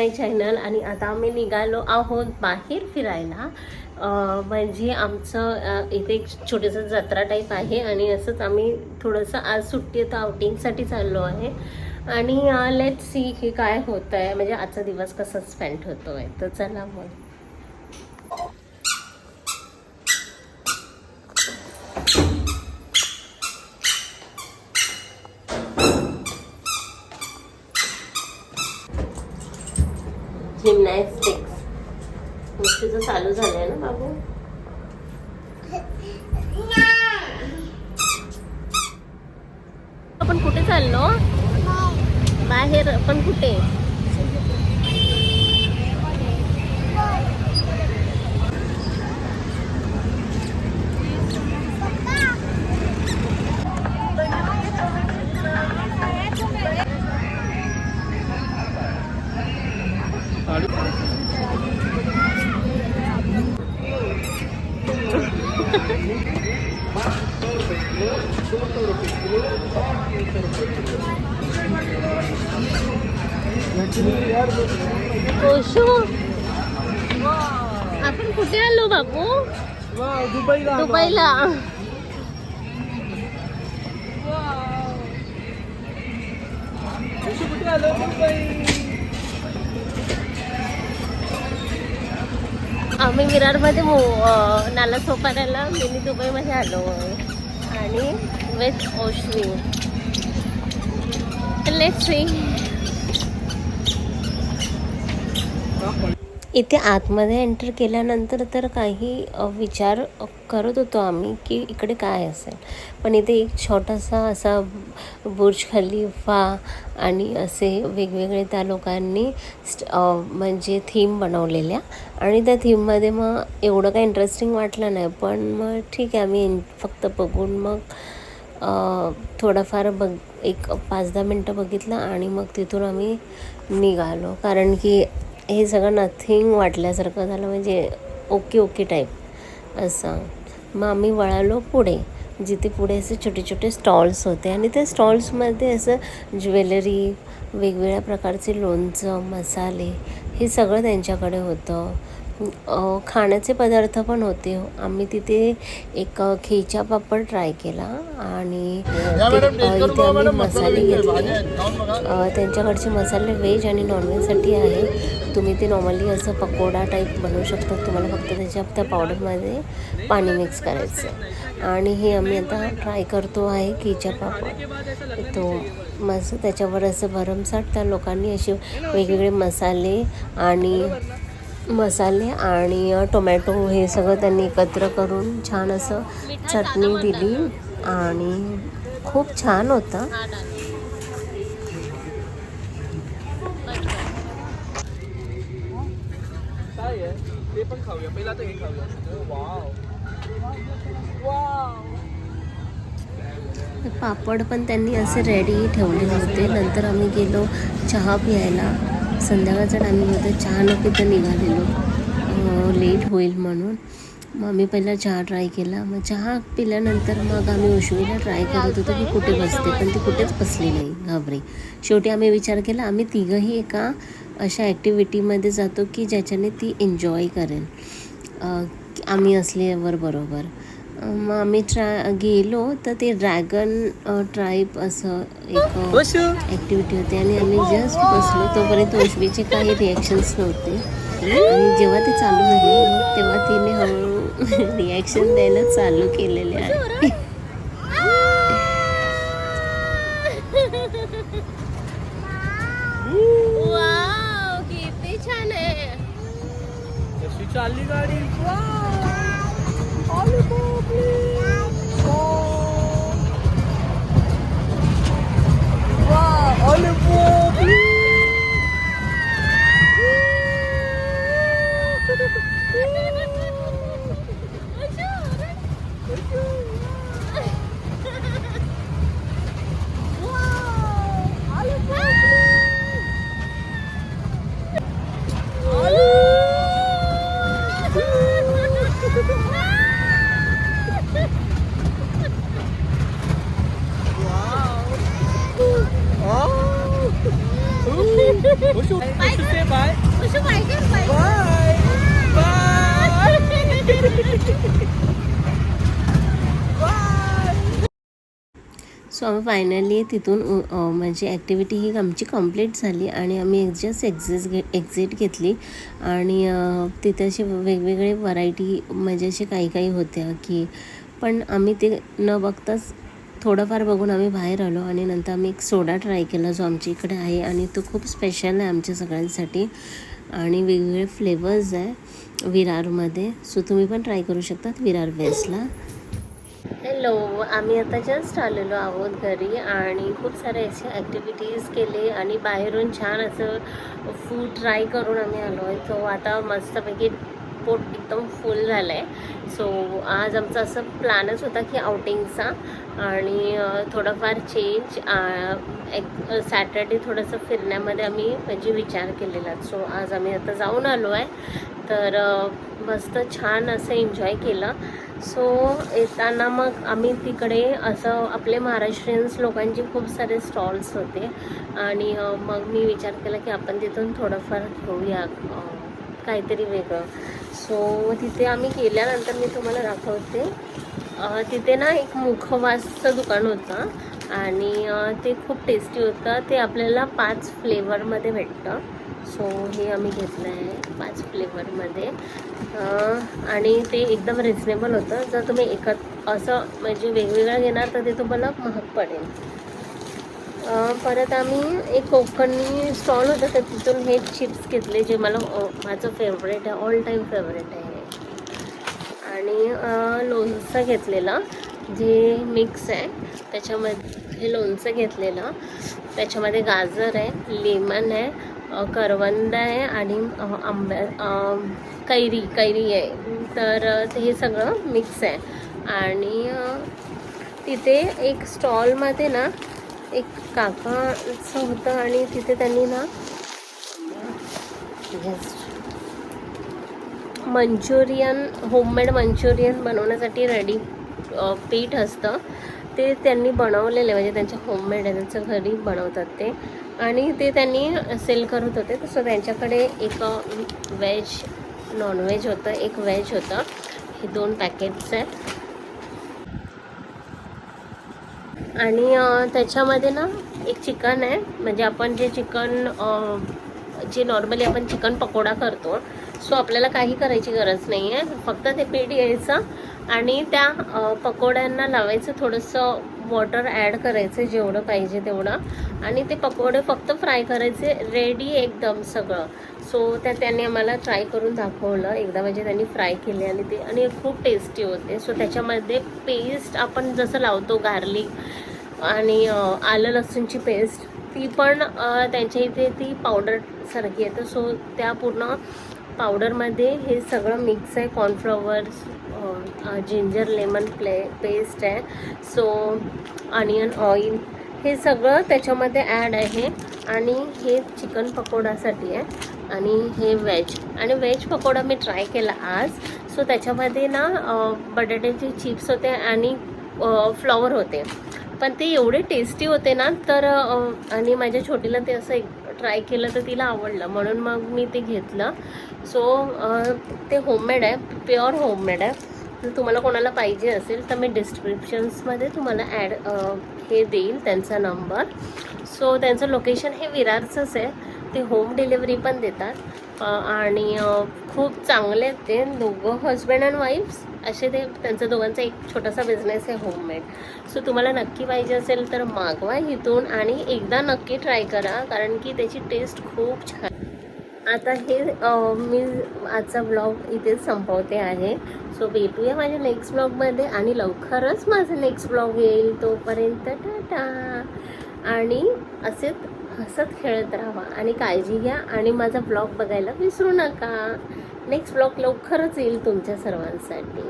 माय channel. आणि आता आम्ही निघालो आहोत बाहेर फिरायला. म्हणजे आमचं इथे एक छोटंसं जत्रा टाईप आहे आणि असंच आम्ही थोडंसं आज सुट्टी तर आउटिंगसाठी चाललो आहे. आणि लेट्स सी की काय होतं आहे, म्हणजे आजचा दिवस कसा स्पेंड होतो आहे. तर चला मग. जिम्नॅस्टिक्स तुझं चालू झालंय ना बाबू. आपण कुठे चाललो? बाहेर. पण कुठे? आपण कुठे आलो बाबू? दुबईला. दुबईला. कुठे आलो? आम्ही विरारमध्ये नाला सोपाऱ्याला मिनी दुबईमध्ये आलो आणि विथ ओशवी. Let's see. इथे आतमध्ये एंटर केल्यानंतर तर काही विचार करत होतो आम्ही की इकडे काय असेल, पण इथे एक छोटासा असा बुर्ज खलिफा आणि असे वेगवेगळे त्या लोकांनी म्हणजे थीम बनवलेल्या. आणि त्या थीममध्ये मग एवढं काही इंटरेस्टिंग वाटलं नाही, पण मग ठीक आहे आम्ही फक्त बघून मग थोडंफार एक 5-10 मिनटं बघितलं आणि मग तिथून आम्ही निघालो. कारण की हे सगळं नथिंग वाटल्यासारखं झालं, म्हणजे ओके टाईप असं. मग आम्ही वळालो पुढे, जिथे पुढे असे छोटे छोटे स्टॉल्स होते आणि त्या स्टॉल्समध्ये असं ज्वेलरी, वेगवेगळ्या प्रकारचे लोणचं, मसाले, हे सगळं त्यांच्याकडे होतं. खाण्याचे पदार्थ पण होते. आम्ही तिथे एक खेचा पापड ट्राय केला आणि इथे आम्ही मसाले घेतले. त्यांच्याकडचे मसाले व्हेज आणि नॉनव्हेजसाठी आहे. तुम्ही ते नॉर्मली असं पकोडा टाईप बनवू शकता. तुम्हाला फक्त त्या पावडरमध्ये पाणी मिक्स करायचं. आणि हे आम्ही आता ट्राय करतो आहे खेचा पापड. तो मस्त त्याच्यावर असं भरमसाठ त्या लोकांनी असे वेगवेगळे मसाले आणि टोमॅटो हे सगळं त्यांनी एकत्र करून छान असं चटणी दिली आणि खूप छान होता. पापड पण त्यांनी असे रेडी ठेवले होते. नंतर आम्ही गेलो चहा प्यायला. संध्याकाळचा टायमिंग होता. चहा न पिता निघालेलो, लेट होईल म्हणून. मग आम्ही पहिला चहा ट्राय केला. मग चहा पिल्यानंतर मग आम्ही ओशवीला ट्राय करत होतो की कुठे बसते, पण ती कुठेच बसली नाही, घाबरी. शेवटी आम्ही विचार केला आम्ही तिघंही एका अशा ॲक्टिव्हिटीमध्ये जातो की ज्याच्याने ती एन्जॉय करेल, आम्ही असल्यावर बरोबर. मग आम्ही गेलो तर ते ड्रॅगन ट्राईब असं एक ॲक्टिव्हिटी होती आणि आम्ही जस्ट बसलो तोपर्यंत ओशवीचे काही रिॲक्शन्स नव्हते. आणि जेव्हा ते चालू झाले मग तेव्हा तिने हळूहळू रिॲक्शन द्यायला चालू केलेले आहे. वाव, किती छान आहे. कशी चालली गाडी. Bye. सो आम्ही फायनली तिथून म्हणजे ॲक्टिव्हिटी ही आमची कंप्लीट झाली आणि आम्ही जस्ट एक्झिट घेतली आणि तिथे असे वेगवेगळे व्हरायटी म्हणजे असे काही काही होत्या की पण आम्ही ते न बघताच थोडंफार बघून आम्ही बाहेर आलो आणि नंतर आम्ही एक सोडा ट्राय केला जो आमच्या इकडे आहे आणि तो खूप स्पेशल आहे आमच्या सगळ्यांसाठी आणि वेगवेगळे फ्लेवर्स आहे विरारमध्ये. सो तुम्ही पण ट्राय करू शकतात विरार वेस्टला. हॅलो, आम्ही आता जस्ट आलेलो आहोत घरी आणि खूप सारे असे ॲक्टिव्हिटीज केले आणि बाहेरून छान असं फूड ट्राय करून आम्ही आलो आहे. सो आता मस्तपैकी पोट एकदम फुल झालं आहे. सो आज आमचा असं प्लॅनच होता की आउटिंगचा आणि थोडंफार चेंज एक सॅटर्डे थोडंसं फिरण्यामध्ये आम्ही म्हणजे विचार केलेला. सो आज आम्ही आता जाऊन आलो आहे तर मस्त छान असं एन्जॉय केलं. सो येताना मग आम्ही तिकडे असं आपले महाराष्ट्रीयन्स लोकांचे खूप सारे स्टॉल्स होते आणि मग मी विचार केला की आपण तिथून थोडंफार घेऊया काहीतरी वेगळं. सो तिथे आम्ही गेल्यानंतर मी तुम्हाला दाखवते. तिथे ना एक मुखवासचं दुकान होतं आणि ते खूप टेस्टी होतं. ते आपल्याला 5 फ्लेवरमध्ये भेटतं. सो हे आम्ही घेतलं आहे 5 फ्लेवरमध्ये आणि ते एकदम रिजनेबल होतं. जर तुम्ही असं म्हणजे वेगवेगळं घेणार तर ते तुम्हाला महाग पडेल. परत आम्ही एक कोकणी स्टॉल होता तर तिथून हे चिप्स घेतले जे मला माझं फेवरेट आहे, ऑल टाईम फेवरेट आहे. आणि लोणचं घेतलेलं जे मिक्स आहे त्याच्यामध्ये हे लोणचं घेतलेलं त्याच्यामध्ये गाजर आहे, लेमन आहे, करवंद आहे आणि कैरी आहे. तर हे सगळं मिक्स आहे. आणि तिथे एक स्टॉलमध्ये ना एक काकाचं होतं आणि तिथे त्यांनी ना मंचुरियन होममेड मंचुरियन बनवण्यासाठी रेडी पीठ असतं ते त्यांनी बनवलेलं आहे. म्हणजे त्यांच्या होममेड आहे, त्यांचं घरी बनवतात ते आणि ते त्यांनी सेल करत होते. तसं त्यांच्याकडे एक व्हेज नॉनव्हेज होतं, एक व्हेज होतं. हे 2 पॅकेट्स आहेत आणि त्याच्यामध्ये ना एक चिकन आहे. म्हणजे आपण जे चिकन जे नॉर्मली आपण चिकन पकोडा करतो. सो आपल्याला काही करायची गरज नाही आहे. फक्त ते पीठ घ्यायचं आणि त्या पकोड्यांना लावायचं, थोडंसं वॉटर ॲड करायचं जेवढं पाहिजे तेवढं आणि ते पकोडे फक्त फ्राय करायचे. रेडी एकदम सगळं. सो त्यांनी आम्हाला ट्राय करून दाखवलं एकदा. म्हणजे त्यांनी फ्राय केले आणि खूप टेस्टी होते. सो त्याच्यामध्ये पेस्ट आपण जसं लावतो गार्लिक आणि आलं लसूणची पेस्ट ती पण त्यांच्या इथे ती पावडरसारखी येतं. सो त्या पूर्ण पावडरमध्ये हे सगळं मिक्स आहे. कॉर्नफ्लॉवर्स, जिंजर लेमन पेस्ट आहे. सो अनियन ऑइल हे सगळं त्याच्यामध्ये ॲड आहे आणि हे चिकन पकोडासाठी आहे आणि हे व्हेज पकोडा मी ट्राय केला आज. सो त्याच्यामध्ये ना बटाट्याचे चिप्स होते आणि फ्लॉवर होते पण ते एवढे टेस्टी होते ना. तर आणि माझ्या छोटीला ते असं ट्राय केलं तर तिला आवडलं म्हणून मग मी ते घेतलं. सो ते होममेड आहे, प्युअर होममेड आहे. जर तुम्हाला कोणाला पाहिजे असेल तर मी डिस्क्रिप्शन्समध्ये तुम्हाला हे देईल त्यांचा नंबर. सो त्यांचं लोकेशन हे विरारचंच आहे. ते होम डिलिव्हरी पण देतात आणि खूप चांगले आहेत ते दोघं, हजबंड अँड वाईफ्स असे. ते त्यांचा दोघांचा एक छोटासा बिझनेस आहे होममेड. सो तुम्हाला नक्की पाहिजे असेल तर मागवा इथून आणि एकदा नक्की ट्राय करा कारण की त्याची टेस्ट खूप छान. आता हे मी आजचा ब्लॉग इथेच संपवते आहे. सो भेटूया माझ्या नेक्स्ट ब्लॉगमध्ये आणि लवकरच माझा नेक्स्ट ब्लॉग येईल. तोपर्यंत टाटा आणि असेच हसत खेळत राहा आणि काळजी घ्या आणि माझा ब्लॉग बघायला विसरू नका. नेक्स्ट ब्लॉग लवकरच येईल तुमच्या सर्वांसाठी.